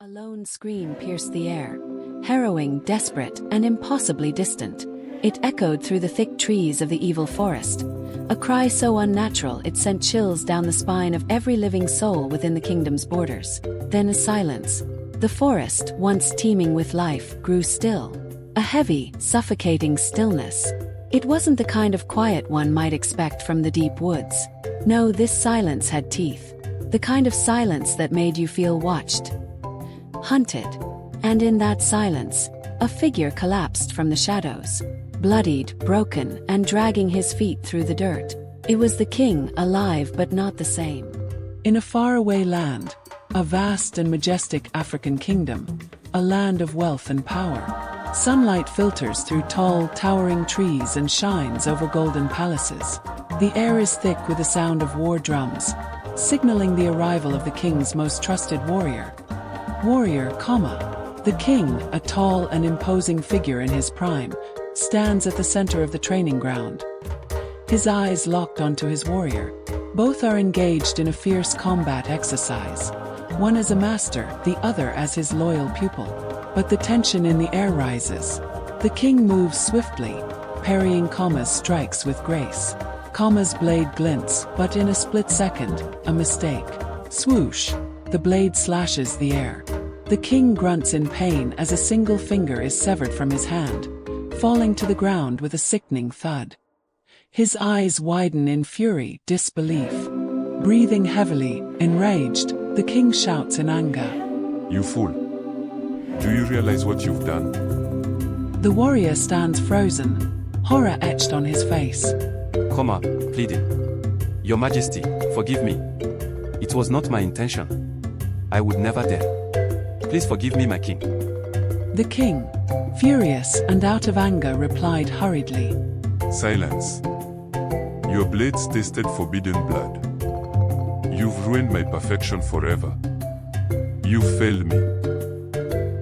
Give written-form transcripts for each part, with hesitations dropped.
lone scream pierced the air, harrowing, desperate, and impossibly distant. It echoed through the thick trees of the evil forest, a cry so unnatural it sent chills down the spine of every living soul within the kingdom's borders. Then a silence. The forest, once teeming with life, grew still. A heavy, suffocating stillness. It wasn't the kind of quiet one might expect from the deep woods. No, this silence had teeth. The kind of silence that made you feel watched, hunted. And in that silence, a figure collapsed from the shadows, bloodied, broken, and dragging his feet through the dirt. It was the king, alive but not the same. In a faraway land, a vast and majestic African kingdom, a land of wealth and power, sunlight filters through tall, towering trees and shines over golden palaces. The air is thick with the sound of war drums, signaling the arrival of the king's most trusted warrior. The king, a tall and imposing figure in his prime, stands at the center of the training ground. His eyes locked onto his warrior. Both are engaged in a fierce combat exercise. One as a master, the other as his loyal pupil. But the tension in the air rises. The king moves swiftly, parrying Kama's strikes with grace. Kama's blade glints, but in a split second, a mistake. Swoosh! The blade slashes the air. The king grunts in pain as a single finger is severed from his hand, falling to the ground with a sickening thud. His eyes widen in fury, disbelief. Breathing heavily, enraged, the king shouts in anger. You fool! Do you realize what you've done? The warrior stands frozen, horror etched on his face. Kama pleaded. Your Majesty, forgive me. It was not my intention. I would never dare. Please forgive me, my king. The king, furious and out of anger, replied hurriedly. Silence. Your blades tasted forbidden blood. You've ruined my perfection forever. You failed me.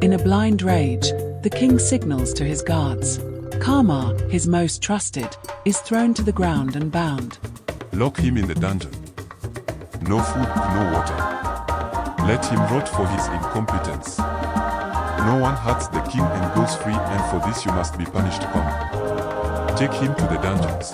In a blind rage, the king signals to his guards. Kama, his most trusted, is thrown to the ground and bound. Lock him in the dungeon. No food, no water. Let him rot for his incompetence. No one hurts the king and goes free, and for this you must be punished. Come. Take him to the dungeons.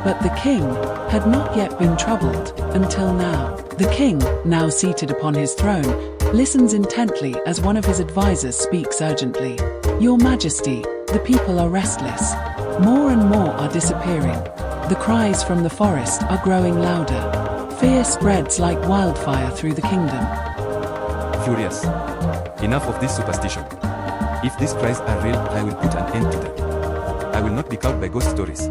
But the king had not yet been troubled until now. The king, now seated upon his throne, listens intently as one of his advisors speaks urgently. Your Majesty, the people are restless. More and more are disappearing. The cries from the forest are growing louder. Fear spreads like wildfire through the kingdom. Furious. Enough of this superstition. If these cries are real, I will put an end to them. I will not be cowed by ghost stories.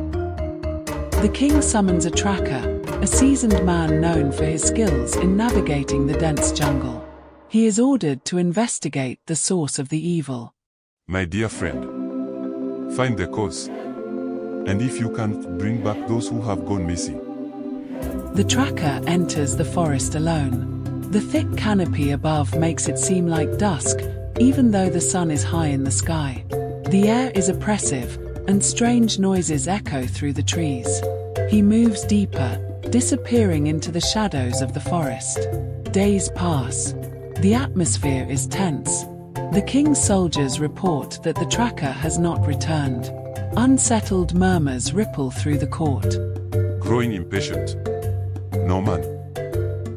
The king summons a tracker, a seasoned man known for his skills in navigating the dense jungle. He is ordered to investigate the source of the evil. My dear friend, find the cause. And if you can't, bring back those who have gone missing. The tracker enters the forest alone. The thick canopy above makes it seem like dusk, even though the sun is high in the sky. The air is oppressive, and strange noises echo through the trees. He moves deeper, disappearing into the shadows of the forest. Days pass. The atmosphere is tense. The king's soldiers report that the tracker has not returned. Unsettled murmurs ripple through the court. Growing impatient. No man,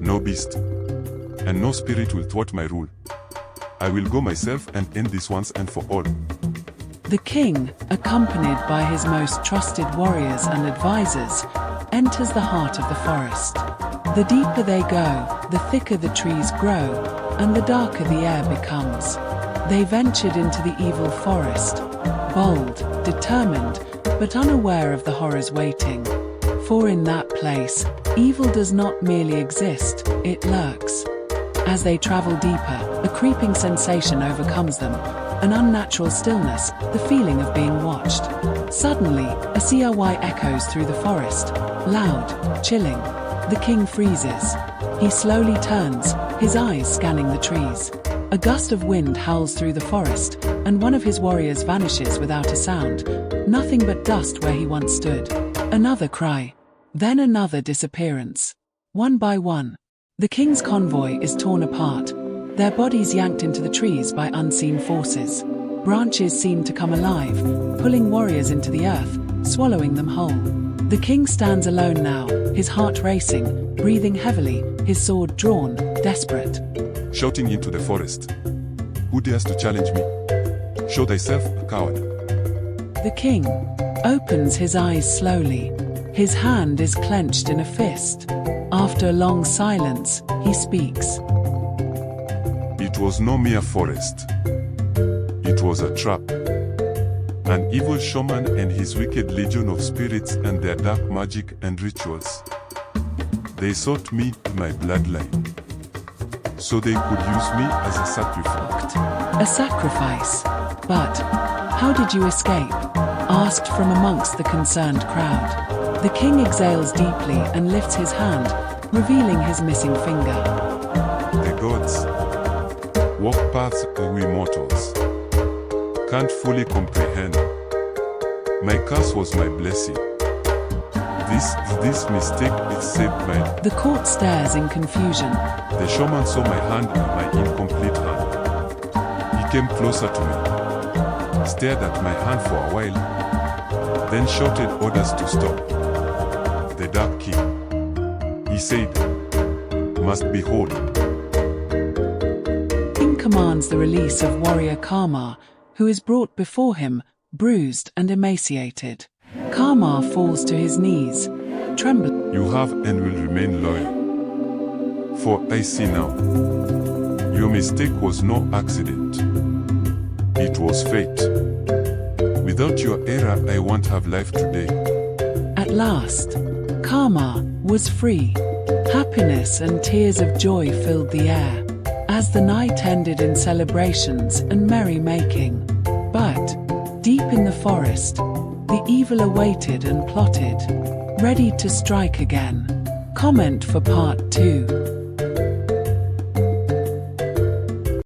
no beast, and no spirit will thwart my rule. I will go myself and end this once and for all. The king, accompanied by his most trusted warriors and advisors, enters the heart of the forest. The deeper they go, the thicker the trees grow, and the darker the air becomes. They ventured into the evil forest, bold, determined, but unaware of the horrors waiting. For in that place, evil does not merely exist, it lurks. As they travel deeper, a creeping sensation overcomes them, an unnatural stillness, the feeling of being watched. Suddenly, a cry echoes through the forest, loud, chilling. The king freezes. He slowly turns, his eyes scanning the trees. A gust of wind howls through the forest, and one of his warriors vanishes without a sound, nothing but dust where he once stood. Another cry. Then another disappearance. One by one, the king's convoy is torn apart. their bodies yanked into the trees by unseen forces. Branches seemed to come alive, pulling warriors into the earth, swallowing them whole. The king stands alone now, his heart racing, breathing heavily, his sword drawn, desperate. Shouting into the forest. Who dares to challenge me? Show thyself a coward. The king opens his eyes slowly. His hand is clenched in a fist. After a long silence, he speaks. It was no mere forest. It was a trap. An evil shaman and his wicked legion of spirits and their dark magic and rituals. They sought me, my bloodline, so they could use me as a sacrifice. A sacrifice. But how did you escape? Asked from amongst the concerned crowd. The king exhales deeply and lifts his hand, revealing his missing finger. The gods walk paths we mortals can't fully comprehend. My curse was my blessing. This mistake, it saved my... The court stares in confusion. The shaman saw my hand and my incomplete hand. He came closer to me, stared at my hand for a while, then shouted orders to stop. The Dark King, he said, must be whole. King commands the release of warrior Kamar, who is brought before him, bruised and emaciated. Kamar falls to his knees, trembling. You have and will remain loyal. For I see now, your mistake was no accident. It was fate. Without your error, I won't have life today. At last, Kamar was free. Happiness and tears of joy filled the air, as the night ended in celebrations and merrymaking. But, deep in the forest, the evil awaited and plotted, ready to strike again. Comment for part 2.